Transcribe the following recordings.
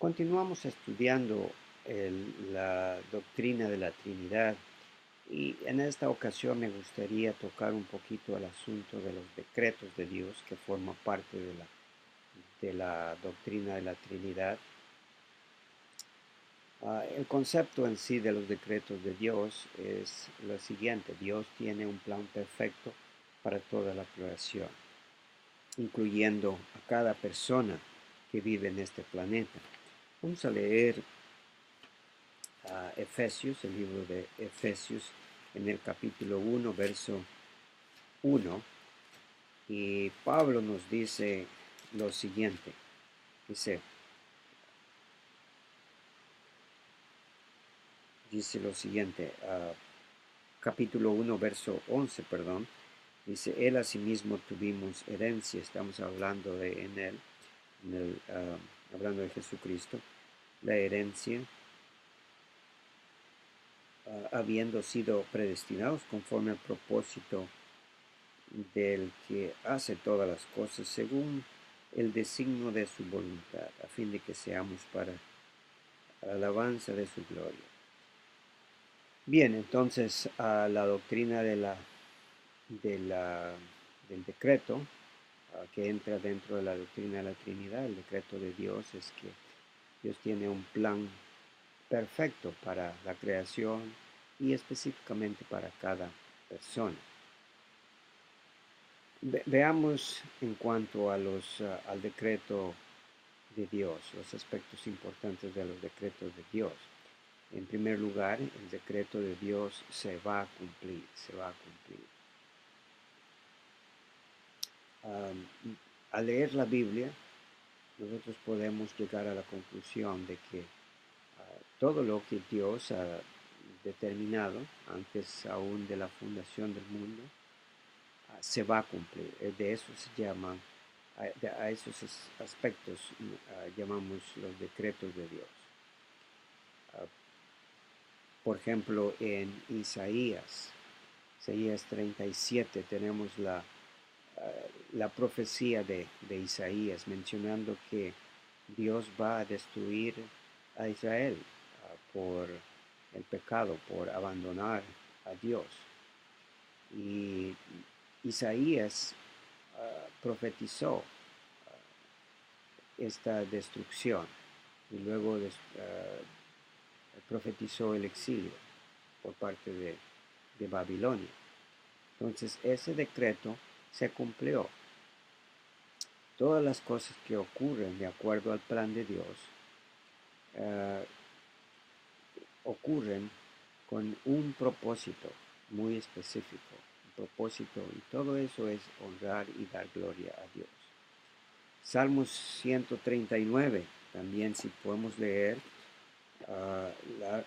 Continuamos estudiando la doctrina de la Trinidad y en esta ocasión me gustaría tocar un poquito el asunto de los decretos de Dios que forman parte de la doctrina de la Trinidad. El concepto en sí de los decretos de Dios es lo siguiente: Dios tiene un plan perfecto para toda la creación, incluyendo a cada persona que vive en este planeta. Vamos a leer Efesios, el libro de Efesios, en el capítulo 1, verso 1, y Pablo nos dice lo siguiente. Dice lo siguiente, capítulo 1, verso 11, perdón. Dice: él asimismo tuvimos herencia. Estamos hablando de en él, hablando de Jesucristo, la herencia, habiendo sido predestinados conforme al propósito del que hace todas las cosas según el designio de su voluntad, a fin de que seamos para alabanza de su gloria. Bien, entonces la doctrina del decreto, que entra dentro de la doctrina de la Trinidad, el decreto de Dios, es que Dios tiene un plan perfecto para la creación y específicamente para cada persona. Veamos en cuanto a al decreto de Dios, los aspectos importantes de los decretos de Dios. En primer lugar, el decreto de Dios se va a cumplir, se va a cumplir. Al leer la Biblia, nosotros podemos llegar a la conclusión de que todo lo que Dios ha determinado antes aún de la fundación del mundo, se va a cumplir. De eso se llama, a esos aspectos llamamos los decretos de Dios. Por ejemplo, en Isaías 37, tenemos la profecía de Isaías mencionando que Dios va a destruir a Israel por el pecado, por abandonar a Dios. Y Isaías profetizó esta destrucción y luego profetizó el exilio por parte de Babilonia. Entonces ese decreto se cumplió. Todas las cosas que ocurren de acuerdo al plan de Dios ocurren con un propósito muy específico, un propósito, y todo eso es honrar y dar gloria a Dios. Salmos 139, también si podemos leer,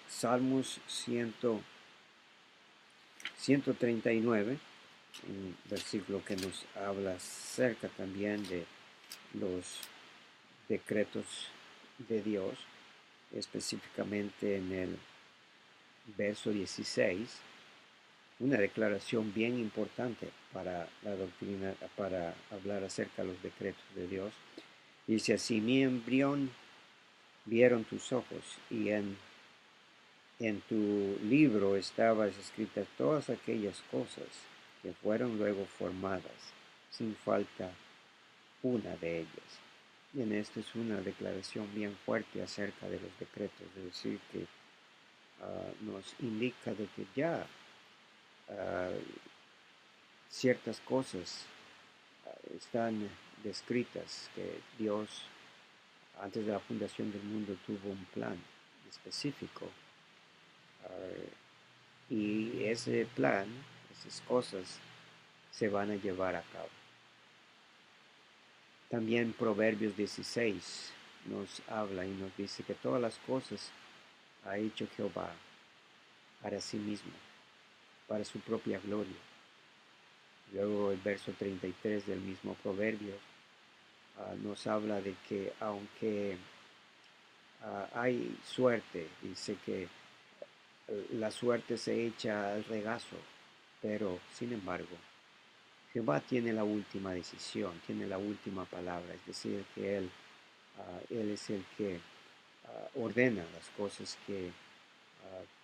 Salmos 139, un versículo que nos habla acerca también de los decretos de Dios, específicamente en el verso 16, una declaración bien importante para la doctrina, para hablar acerca de los decretos de Dios. Dice así: mi embrión vieron tus ojos, y en tu libro estaban escritas todas aquellas cosas que fueron luego formadas, sin falta una de ellas. Y en esto es una declaración bien fuerte acerca de los decretos, es decir, que nos indica de que ya ciertas cosas están descritas, que Dios antes de la fundación del mundo tuvo un plan específico, y ese plan, esas cosas se van a llevar a cabo. También Proverbios 16 nos habla y nos dice que todas las cosas ha hecho Jehová para sí mismo, para su propia gloria. Luego el verso 33 del mismo Proverbio nos habla de que aunque hay suerte, dice que la suerte se echa al regazo, pero sin embargo Jehová tiene la última decisión, tiene la última palabra, es decir, que Él es el que ordena las cosas que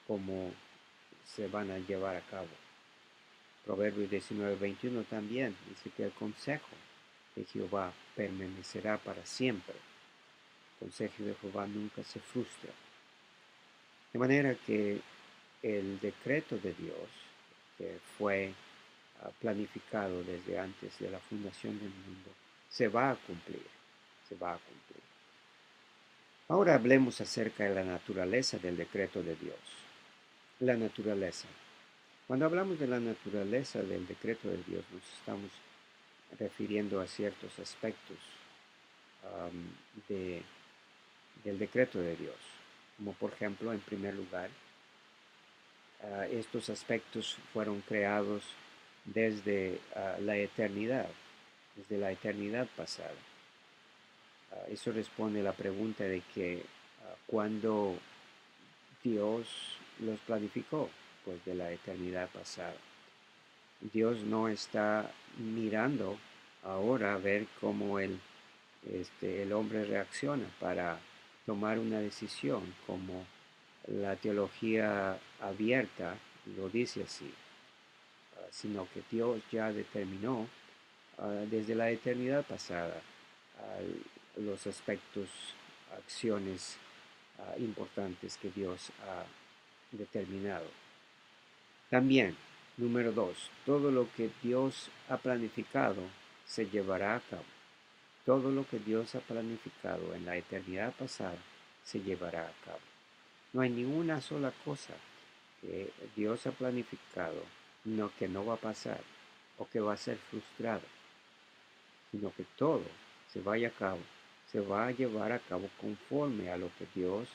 como se van a llevar a cabo. Proverbios 19:21 también dice que el consejo de Jehová permanecerá para siempre. El consejo de Jehová nunca se frustra. De manera que el decreto de Dios, que fue planificado desde antes de la fundación del mundo, se va a cumplir, se va a cumplir. Ahora hablemos acerca de la naturaleza del decreto de Dios. La naturaleza. Cuando hablamos de la naturaleza del decreto de Dios, nos estamos refiriendo a ciertos aspectos del decreto de Dios, como por ejemplo, en primer lugar, estos aspectos fueron creados desde la eternidad pasada. Eso responde a la pregunta de que cuando Dios los planificó, pues de la eternidad pasada. Dios no está mirando ahora a ver cómo el hombre reacciona para tomar una decisión, como la teología abierta lo dice así, sino que Dios ya determinó desde la eternidad pasada los aspectos, acciones importantes que Dios ha determinado. También, número 2, todo lo que Dios ha planificado se llevará a cabo. Todo lo que Dios ha planificado en la eternidad pasada se llevará a cabo. No hay ninguna sola cosa que Dios ha planificado que no va a pasar o que va a ser frustrado, sino que todo se vaya a cabo, se va a llevar a cabo conforme a lo que Dios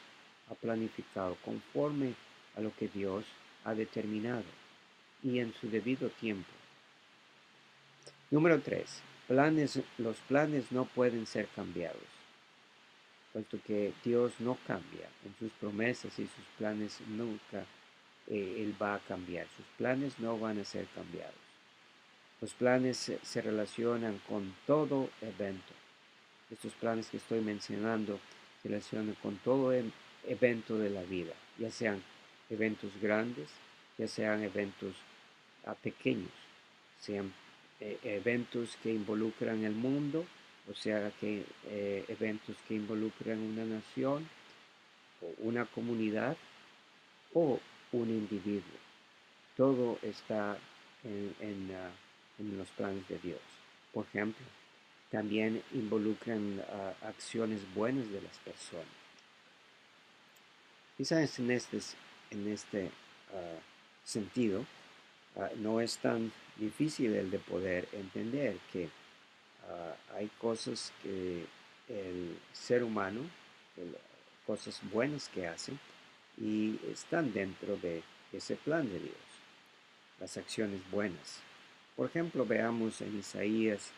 ha planificado, conforme a lo que Dios ha determinado y en su debido tiempo. Número 3. Los planes no pueden ser cambiados, puesto que Dios no cambia en sus promesas y sus planes nunca Él va a cambiar. Sus planes no van a ser cambiados. Los planes se relacionan con todo evento. Estos planes que estoy mencionando se relacionan con todo evento de la vida, ya sean eventos grandes, ya sean eventos pequeños, sean eventos que involucran el mundo, o sea, que eventos que involucran una nación, o una comunidad, o un individuo. Todo está en los planes de Dios. Por ejemplo, también involucran acciones buenas de las personas. Quizás en este sentido, no es tan difícil el de poder entender que hay cosas que el ser humano, cosas buenas que hace, y están dentro de ese plan de Dios, las acciones buenas. Por ejemplo, veamos en Isaías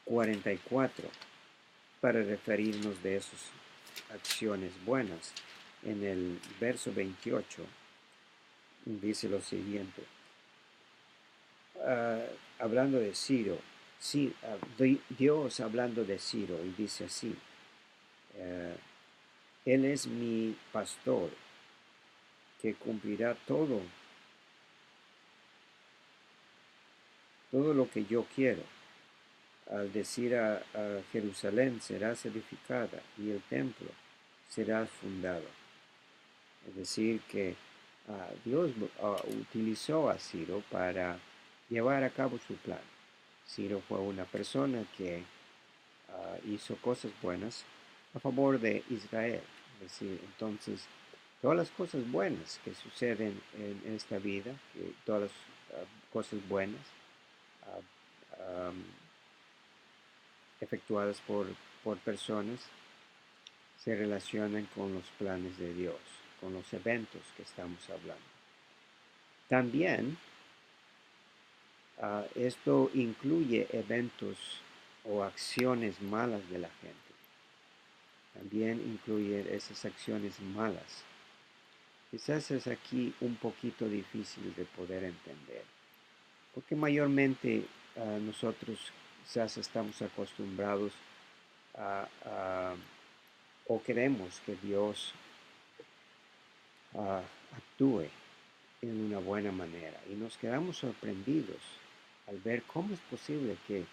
44, para referirnos de esas acciones buenas. En el verso 28 dice lo siguiente, hablando de Ciro, sí, Dios hablando de Ciro, y dice así, Él es mi pastor, que cumplirá todo lo que yo quiero. Al decir a Jerusalén serás edificada y el templo será fundado. Es decir, que Dios utilizó a Ciro para llevar a cabo su plan. Ciro fue una persona que hizo cosas buenas a favor de Israel. Es decir, entonces, todas las cosas buenas que suceden en esta vida, todas las cosas buenas efectuadas por personas, se relacionan con los planes de Dios, con los eventos que estamos hablando. También esto incluye eventos o acciones malas de la gente. También incluye esas acciones malas. Quizás es aquí un poquito difícil de poder entender, porque mayormente nosotros quizás estamos acostumbrados a o queremos que Dios actúe en una buena manera. Y nos quedamos sorprendidos al ver cómo es posible que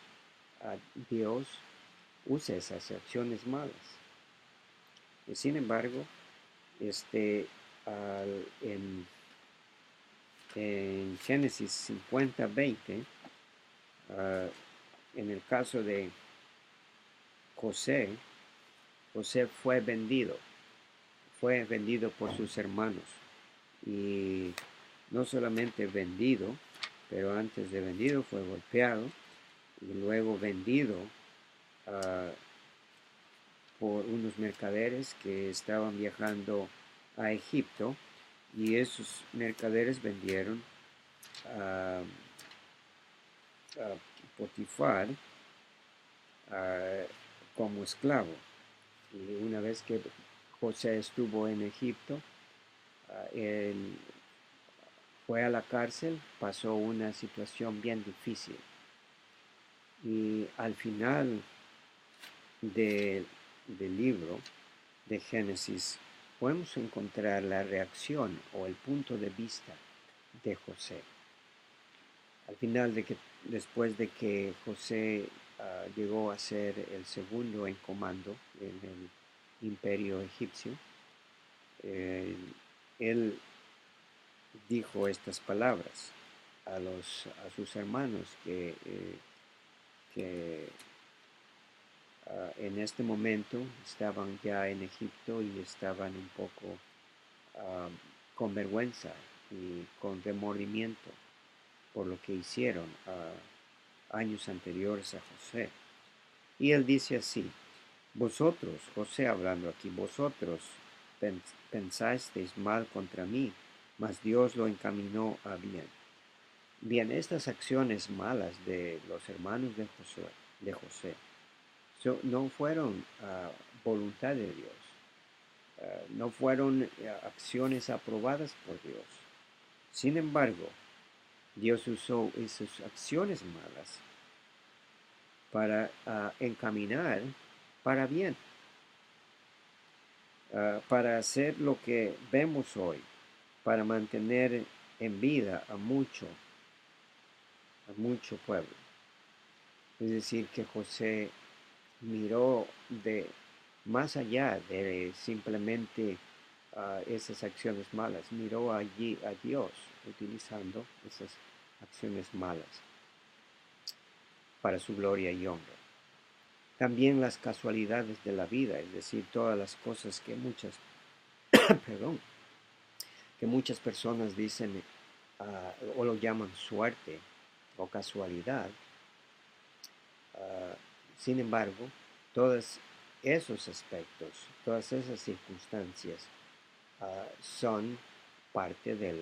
Dios use esas acciones malas. Y sin embargo, en Génesis 50:20, en el caso de José, José fue vendido por sus hermanos. Y no solamente vendido, pero antes de vendido fue golpeado y luego vendido por unos mercaderes que estaban viajando a Egipto, y esos mercaderes vendieron a Potifar como esclavo. Y una vez que José estuvo en Egipto, él fue a la cárcel, pasó una situación bien difícil. Y al final del libro de Génesis podemos encontrar la reacción o el punto de vista de José. Al final después de que José llegó a ser el segundo en comando en el imperio egipcio, él dijo estas palabras a sus hermanos que en este momento estaban ya en Egipto y estaban un poco con vergüenza y con remordimiento por lo que hicieron años anteriores a José. Y él dice así: vosotros, José hablando aquí, vosotros pensasteis mal contra mí, mas Dios lo encaminó a bien. Bien, estas acciones malas de los hermanos de José no fueron voluntad de Dios, no fueron acciones aprobadas por Dios. Sin embargo, Dios usó esas acciones malas para encaminar para bien, para hacer lo que vemos hoy, para mantener en vida a mucho pueblo. Es decir, que José miró de más allá de simplemente esas acciones malas, miró allí a Dios utilizando esas acciones malas para su gloria y honra. También las casualidades de la vida, es decir, todas las cosas que muchas personas dicen o lo llaman suerte o casualidad. Sin embargo, todos esos aspectos, todas esas circunstancias son parte de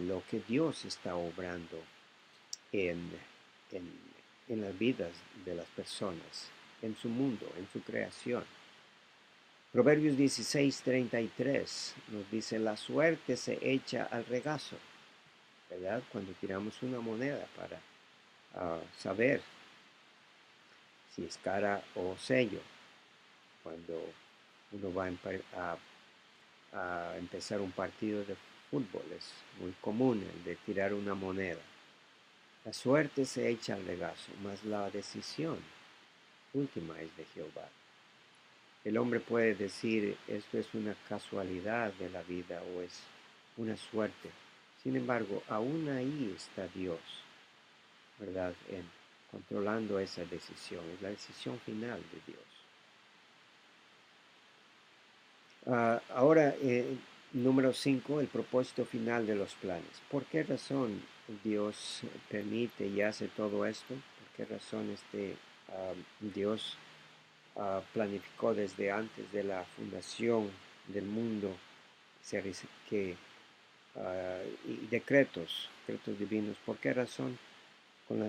lo que Dios está obrando en las vidas de las personas, en su mundo, en su creación. Proverbios 16:33 nos dice: la suerte se echa al regazo, ¿verdad? Cuando tiramos una moneda para saber si es cara o sello, cuando uno va a empezar un partido de fútbol, es muy común el de tirar una moneda. La suerte se echa al regazo, mas la decisión última es de Jehová. El hombre puede decir: esto es una casualidad de la vida o es una suerte. Sin embargo, aún ahí está Dios, ¿verdad? Controlando esa decisión. Es la decisión final de Dios. Ahora, número 5, el propósito final de los planes. ¿Por qué razón Dios permite y hace todo esto? ¿Por qué razón Dios planificó desde antes de la fundación del mundo y decretos divinos? ¿Por qué razón?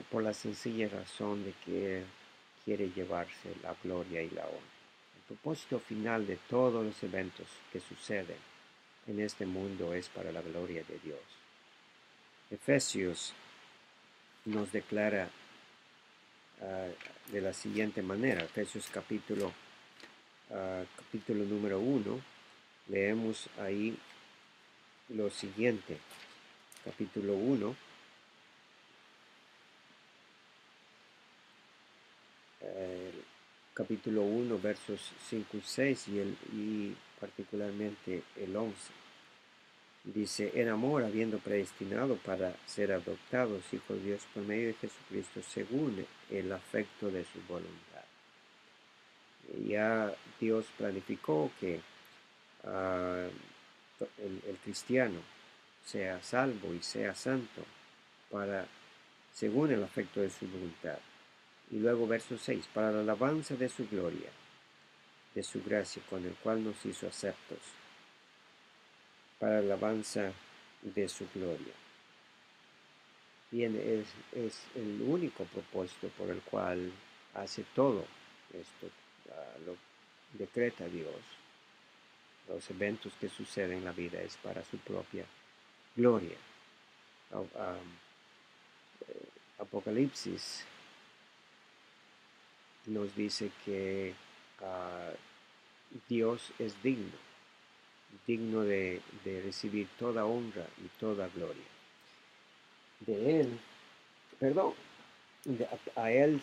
Por la sencilla razón de que Él quiere llevarse la gloria y la honra. El propósito final de todos los eventos que suceden en este mundo es para la gloria de Dios. Efesios nos declara de la siguiente manera, Efesios capítulo capítulo número 1, leemos ahí lo siguiente. Capítulo 1, capítulo 1, versos 5 y 6 y particularmente el 11. Dice, en amor, habiendo predestinado para ser adoptados hijos de Dios por medio de Jesucristo, según el afecto de su voluntad. Ya Dios planificó que el cristiano sea salvo y sea santo según el afecto de su voluntad. Y luego verso 6, para la alabanza de su gloria, de su gracia, con el cual nos hizo aceptos, para la alabanza de su gloria. Bien, es el único propósito por el cual hace todo esto, lo decreta Dios. Los eventos que suceden en la vida es para su propia gloria. Apocalipsis nos dice que Dios es digno de recibir toda honra y toda gloria. De Él, perdón, a Él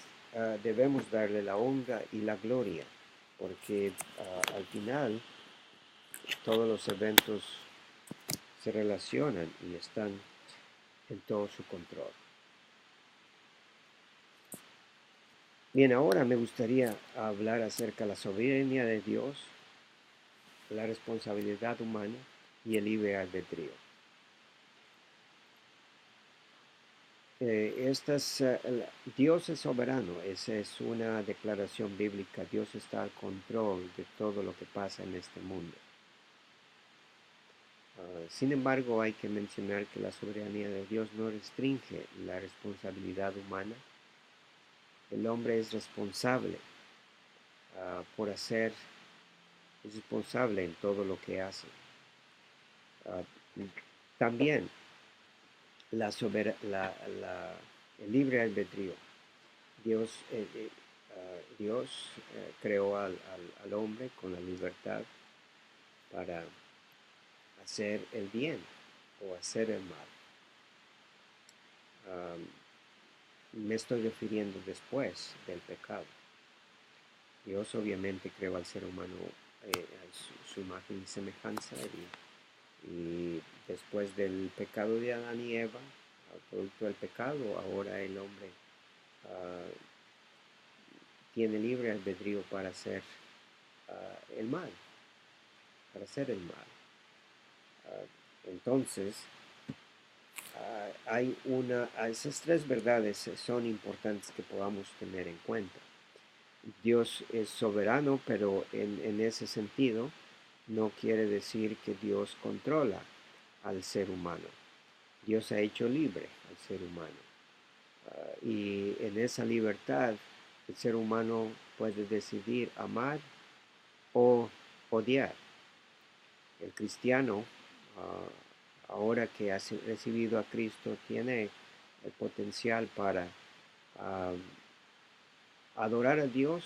debemos darle la honra y la gloria, porque al final todos los eventos se relacionan y están en todo su control. Bien, ahora me gustaría hablar acerca de la soberanía de Dios, la responsabilidad humana y el libre albedrío. Dios es soberano, esa es una declaración bíblica. Dios está al control de todo lo que pasa en este mundo. Sin embargo, hay que mencionar que la soberanía de Dios no restringe la responsabilidad humana. El hombre es responsable es responsable en todo lo que hace. También el libre albedrío. Dios creó al hombre con la libertad para hacer el bien o hacer el mal. Me estoy refiriendo después del pecado. Dios obviamente creó al ser humano a su imagen y semejanza y después del pecado de Adán y Eva, producto del pecado, ahora el hombre tiene libre albedrío para hacer el mal, entonces, esas tres verdades son importantes que podamos tener en cuenta. Dios es soberano, pero en ese sentido no quiere decir que Dios controla al ser humano. Dios ha hecho libre al ser humano. Y en esa libertad el ser humano puede decidir amar o odiar. El cristiano, ahora que ha recibido a Cristo, tiene el potencial para adorar a Dios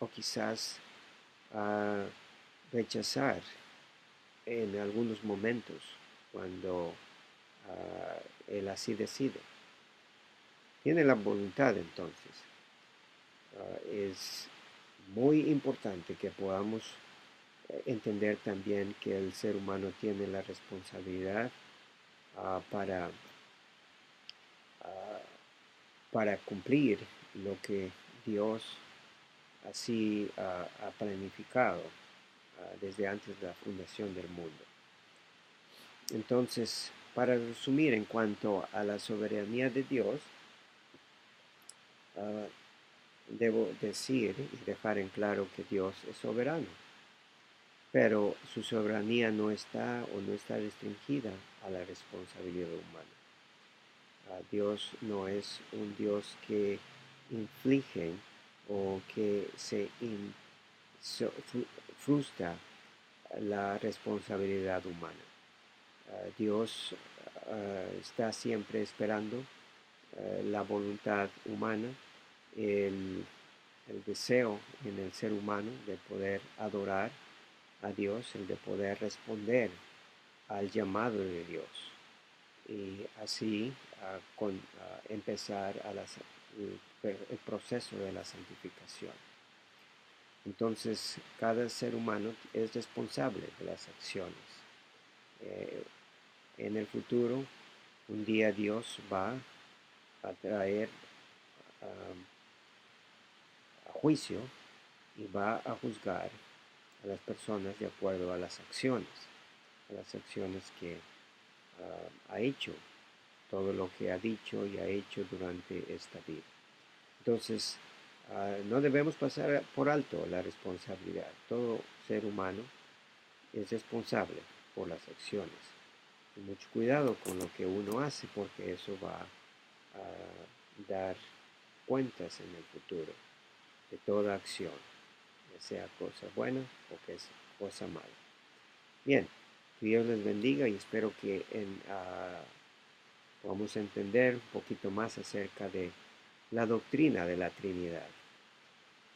o quizás rechazar en algunos momentos cuando Él así decide. Tiene la voluntad entonces. Es muy importante que podamos entender también que el ser humano tiene la responsabilidad para cumplir lo que Dios así ha planificado desde antes de la fundación del mundo. Entonces, para resumir en cuanto a la soberanía de Dios, debo decir y dejar en claro que Dios es soberano, pero su soberanía no está restringida a la responsabilidad humana. Dios no es un Dios que inflige o que se frustra la responsabilidad humana. Dios está siempre esperando la voluntad humana, el el deseo en el ser humano de poder adorar a Dios, el de poder responder al llamado de Dios y así empezar el proceso de la santificación. Entonces, cada ser humano es responsable de las acciones. En el futuro, un día Dios va a traer a juicio y va a juzgar a las personas de acuerdo a las acciones que ha hecho, todo lo que ha dicho y ha hecho durante esta vida. Entonces, no debemos pasar por alto la responsabilidad. Todo ser humano es responsable por las acciones. Y mucho cuidado con lo que uno hace porque eso va a dar cuentas en el futuro de toda acción, ya sea cosa buena o que es cosa mala. Bien, que Dios les bendiga y espero que podamos entender un poquito más acerca de la doctrina de la Trinidad,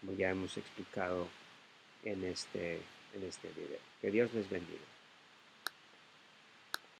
como ya hemos explicado en este video. Que Dios les bendiga.